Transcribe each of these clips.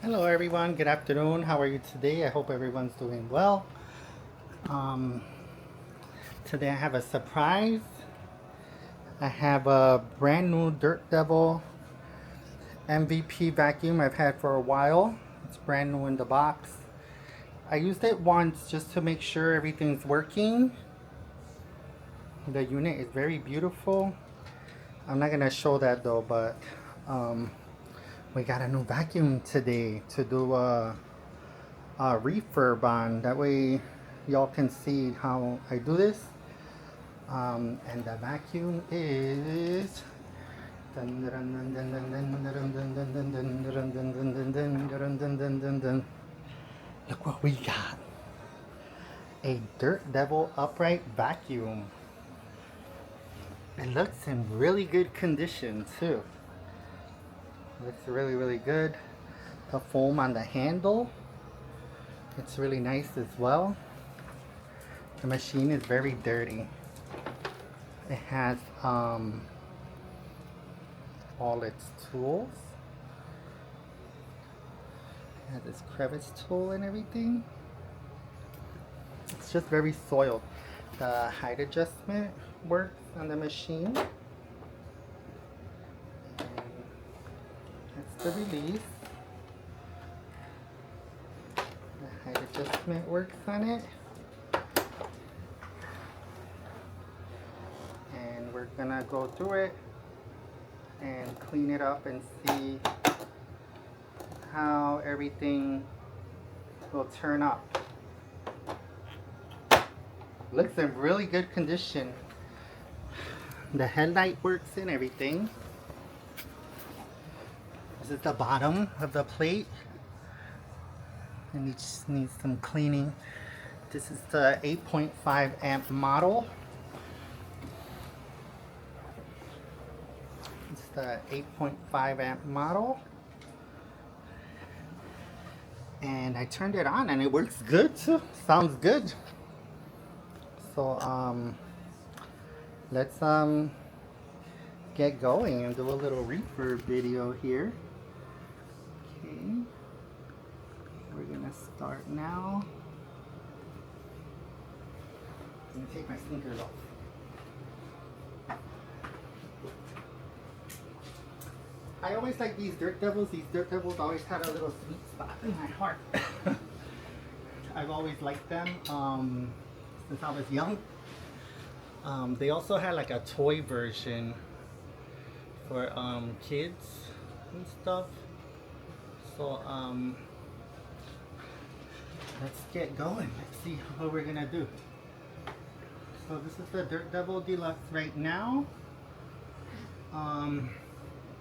Hello everyone, good afternoon. How are you today? I hope everyone's doing well. Um, Today I have a surprise. I have a brand new Dirt Devil MVP vacuum I've had for a while. It's brand new in the box. I used it once just to make sure everything's working. The unit is very beautiful. I'm not gonna show that though, but um, we got a new vacuum today to do a refurb on. That way y'all can see how I do this. And the vacuum is look what we got. A Dirt Devil upright vacuum. It looks in really good condition too. Looks really good. The foam on the handle, it's really nice as well. The machine is very dirty. It has all its tools. It has its crevice tool and everything. It's just very soiled. The height adjustment works on the machine. And that's the release. The height adjustment works on it. And we're gonna go through it and clean it up and see how everything will turn up. Looks in really good condition. The headlight works and everything. This is the bottom of the plate. It needs some cleaning. This is the 8.5 amp model. It's the 8.5 amp model. And I turned it on and it works good too. Sounds good. So let's get going and do a little refurb video here. Okay. We're gonna start now. I'm gonna take my sneakers off. I always like these Dirt Devils. These Dirt Devils always had a little sweet spot in my heart. I've always liked them since I was young. They also had like a toy version for kids and stuff. So let's get going. Let's see what we're gonna do. So this is the Dirt Devil Deluxe right now.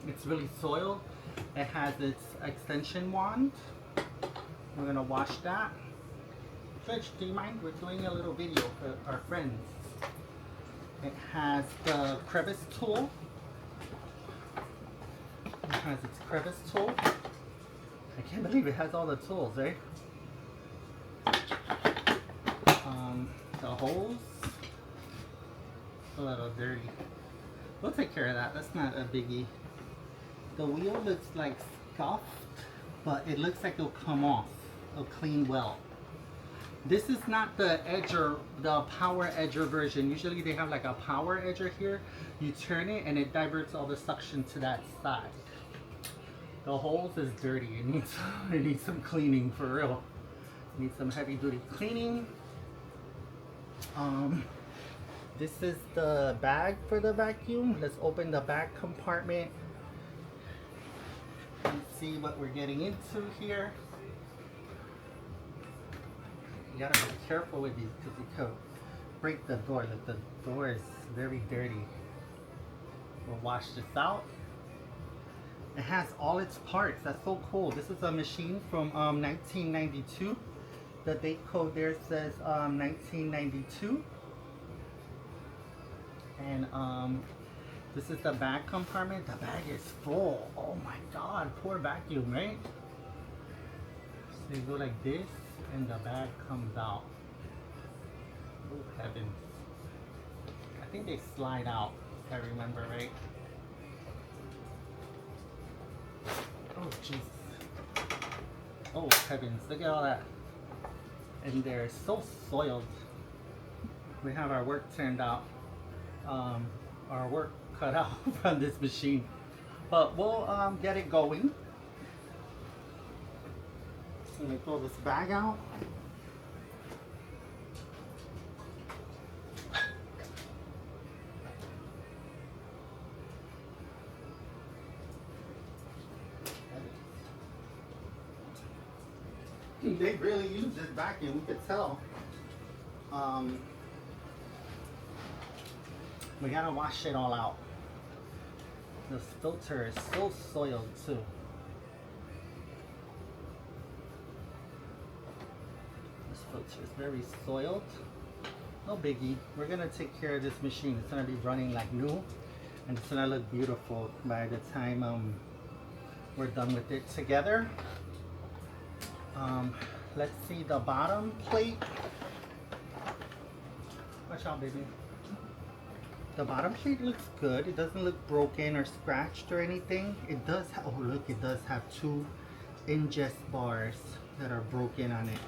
It's really soiled. It has its extension wand. We're gonna wash that. Trish, do you mind? We're doing a little video for our friends. It has the crevice tool. It has its crevice tool. I can't believe it has all the tools, right? The holes, a little dirty. We'll take care of that. That's not a biggie. The wheel looks like scuffed, but it looks like it'll come off. It'll clean well. This is not the edger, the power edger version. Usually they have like a power edger here. You turn it and it diverts all the suction to that side. The holes is dirty. It needs some cleaning for real. It needs some heavy duty cleaning. This is the bag for the vacuum. Let's open the bag compartment and see what we're getting into here. You gotta be careful with these because you could break the door. Like the door is very dirty. We'll wash this out. It has all its parts. That's so cool. This is a machine from 1992. The date code there says 1992. And this is the bag compartment. The bag is full. Oh my god, poor vacuum, right? So you go like this and the bag comes out. Oh heavens. I think they slide out, if I remember right. Oh Jesus. Oh heavens, look at all that. And they're so soiled. We have our work turned out. Our work cut out from this machine. But we'll get it going. Let me throw this bag out. They really use this vacuum, we could tell. We gotta wash it all out. This filter is so soiled too. This filter is very soiled. No biggie. We're gonna take care of this machine. It's gonna be running like new, and it's gonna look beautiful by the time we're done with it together. Let's see the bottom plate. Watch out, baby. The bottom plate looks good. It doesn't look broken or scratched or anything. It does have, oh look, it does have 2 ingest bars that are broken on it.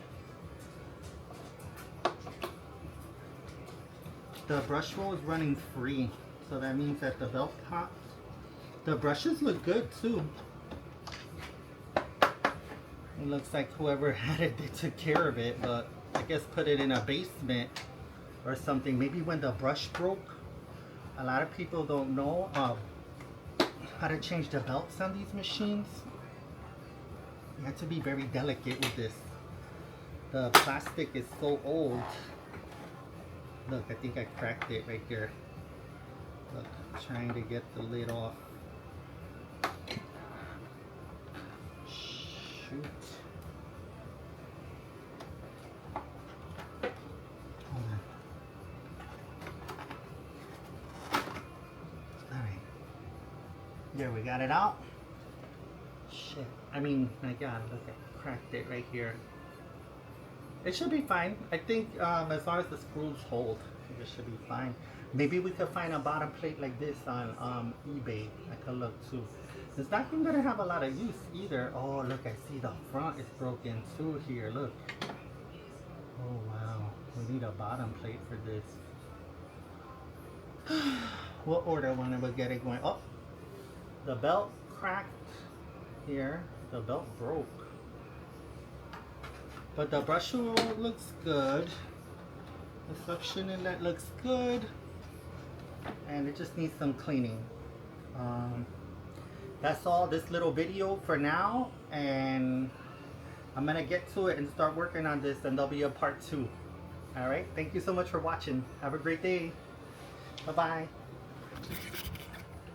The brush roll is running free, so that means that the belt popped. The brushes look good too. It looks like whoever had it, they took care of it, but I guess put it in a basement or something. Maybe when the brush broke. A lot of people don't know how to change the belts on these machines. You have to be very delicate with this. The plastic is so old. Look, I think I cracked it right here. Look, I'm trying to get the lid off. Shoot. Hold on. Alright. There, we got it out. Shit. I mean, my god, look, I cracked it right here. It should be fine. I think as long as the screws hold, it should be fine. Maybe we could find a bottom plate like this on eBay. I could look too. It's not even gonna have a lot of use either. Oh, look, I see the front is broken too here. Look. Oh wow, we need a bottom plate for this. We'll order one and we'll get it going. Oh, the belt cracked here. The belt broke. But the brush roll looks good. The suction in that looks good. And it just needs some cleaning. That's all this little video for now. And I'm gonna get to it and start working on this, and there'll be a part 2. Alright, thank you so much for watching. Have a great day. Bye-bye.